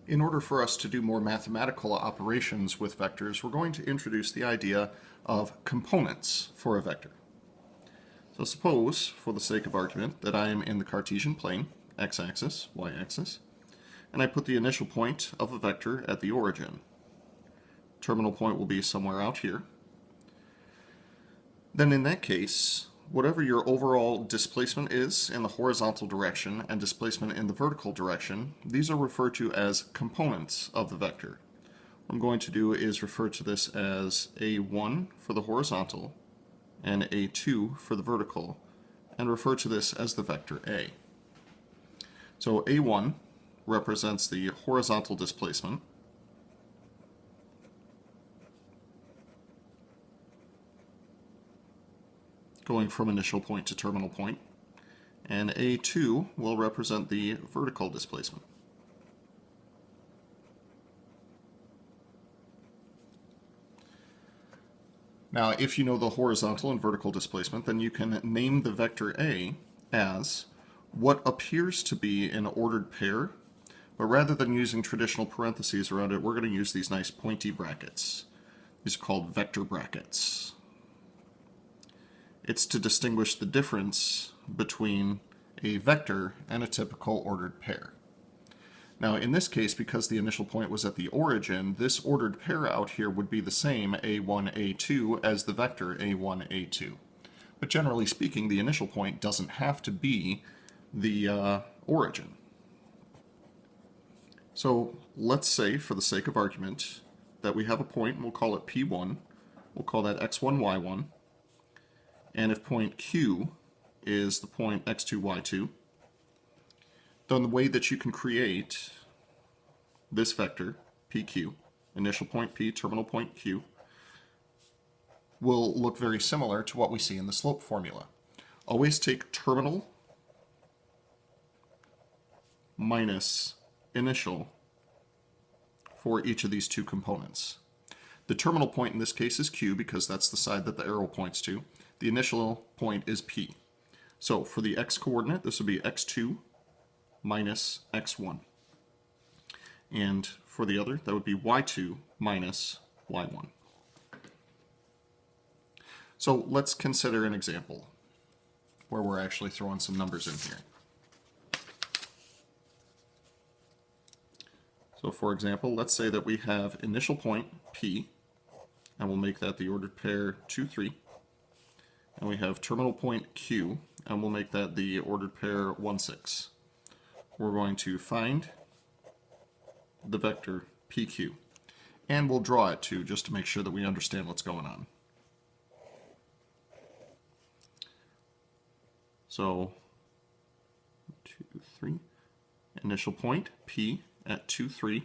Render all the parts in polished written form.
In order for us to do more mathematical operations with vectors, we're going to introduce the idea of components for a vector. So suppose, for the sake of argument, that I am in the Cartesian plane, x-axis, y-axis, and I put the initial point of a vector at the origin. Terminal point will be somewhere out here. Then in that case, whatever your overall displacement is in the horizontal direction and displacement in the vertical direction, these are referred to as components of the vector. What I'm going to do is refer to this as A1 for the horizontal and A2 for the vertical, and refer to this as the vector A. So A1 represents the horizontal displacement, going from initial point to terminal point, and A2 will represent the vertical displacement. Now, if you know the horizontal and vertical displacement, then you can name the vector A as what appears to be an ordered pair, but rather than using traditional parentheses around it, we're going to use these nice pointy brackets. These are called vector brackets. It's to distinguish the difference between a vector and a typical ordered pair. Now in this case, because the initial point was at the origin, this ordered pair out here would be the same a1, a2 as the vector a1, a2. But generally speaking, the initial point doesn't have to be the origin. So let's say, for the sake of argument, that we have a point, and we'll call it P1. We'll call that x1, y1. And if point Q is the point x2, y2, then the way that you can create this vector, PQ, initial point P, terminal point Q, will look very similar to what we see in the slope formula. Always take terminal minus initial for each of these two components. The terminal point in this case is Q because that's the side that the arrow points to. The initial point is P. So for the x coordinate, this would be x2 minus x1. And for the other, that would be y2 minus y1. So let's consider an example where we're actually throwing some numbers in here. So for example, let's say that we have initial point P, and we'll make that the ordered pair 2, 3. And we have terminal point Q, and we'll make that the ordered pair 1, 6. We're going to find the vector PQ, and we'll draw it too, just to make sure that we understand what's going on. So 2, 3, initial point P at 2, 3,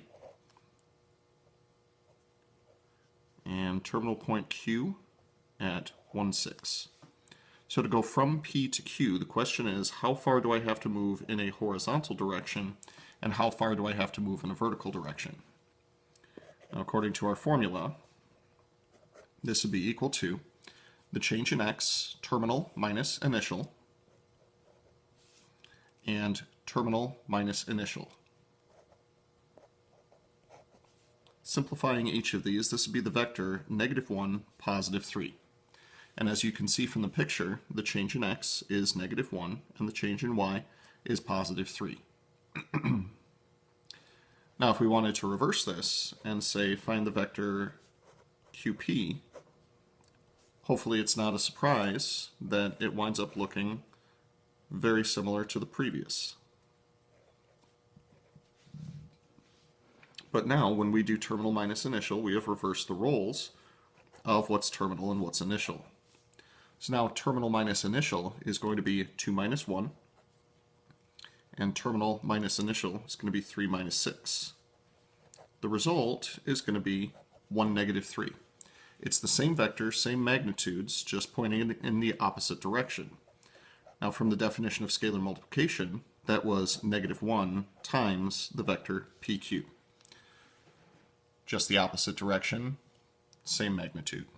and terminal point Q at 1, 6. So to go from P to Q, the question is, how far do I have to move in a horizontal direction, and how far do I have to move in a vertical direction? Now, according to our formula, this would be equal to the change in x, terminal minus initial, and terminal minus initial. Simplifying each of these, this would be the vector -1, +3. And as you can see from the picture, the change in x is -1, and the change in y is +3. Now, if we wanted to reverse this and say find the vector QP, hopefully it's not a surprise that it winds up looking very similar to the previous. But now, when we do terminal minus initial, we have reversed the roles of what's terminal and what's initial. So now terminal minus initial is going to be 2 minus 1, and terminal minus initial is going to be 3 minus 6. The result is going to be 1, -3. It's the same vector, same magnitudes, just pointing in the opposite direction. Now from the definition of scalar multiplication, that was -1 times the vector PQ. Just the opposite direction, same magnitude.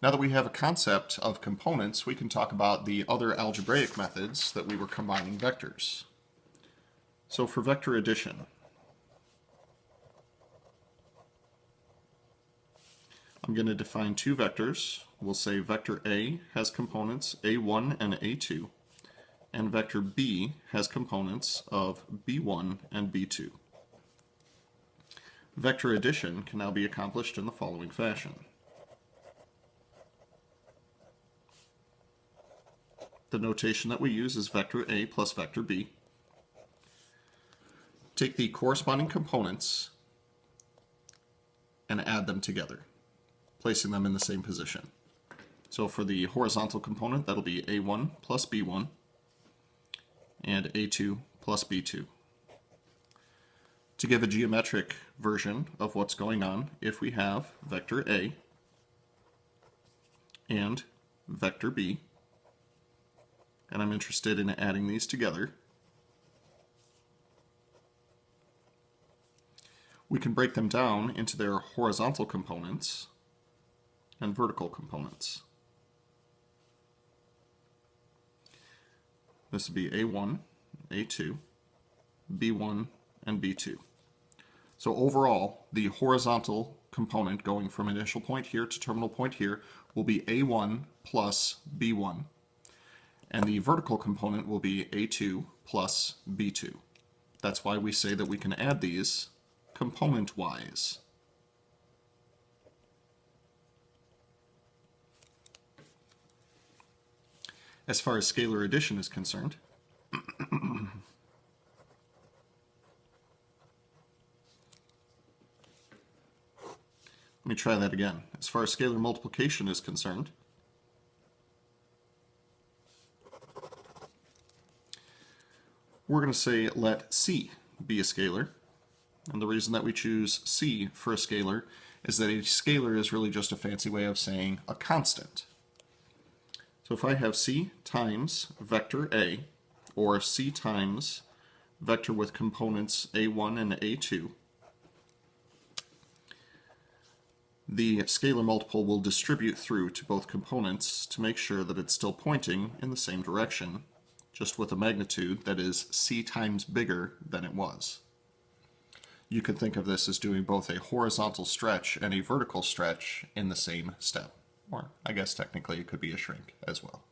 Now that we have a concept of components, we can talk about the other algebraic methods that we were combining vectors. So So for vector addition, I'm going to define two vectors. We'll say vector A has components A1 and A2, and vector B has components of B1 and B2. Vector addition can now be accomplished in the following fashion. The notation that we use is vector A plus vector B. Take the corresponding components and add them together, placing them in the same position. So for the horizontal component, that'll be A1 plus B1 and A2 plus B2. To give a geometric version of what's going on, if we have vector A and vector B, and I'm interested in adding these together, we can break them down into their horizontal components and vertical components. This would be A1, A2, B1, and B2. So overall, the horizontal component going from initial point here to terminal point here will be A1 plus B1, and the vertical component will be A2 plus B2. That's why we say that we can add these component-wise. As far as scalar addition is concerned, let me try that again. As far as scalar multiplication is concerned, we're going to say let C be a scalar. And the reason that we choose C for a scalar is that a scalar is really just a fancy way of saying a constant. So if I have C times vector A, or C times vector with components A1 and A2, the scalar multiple will distribute through to both components to make sure that it's still pointing in the same direction, just with a magnitude that is C times bigger than it was. You could think of this as doing both a horizontal stretch and a vertical stretch in the same step. Or I guess technically it could be a shrink as well.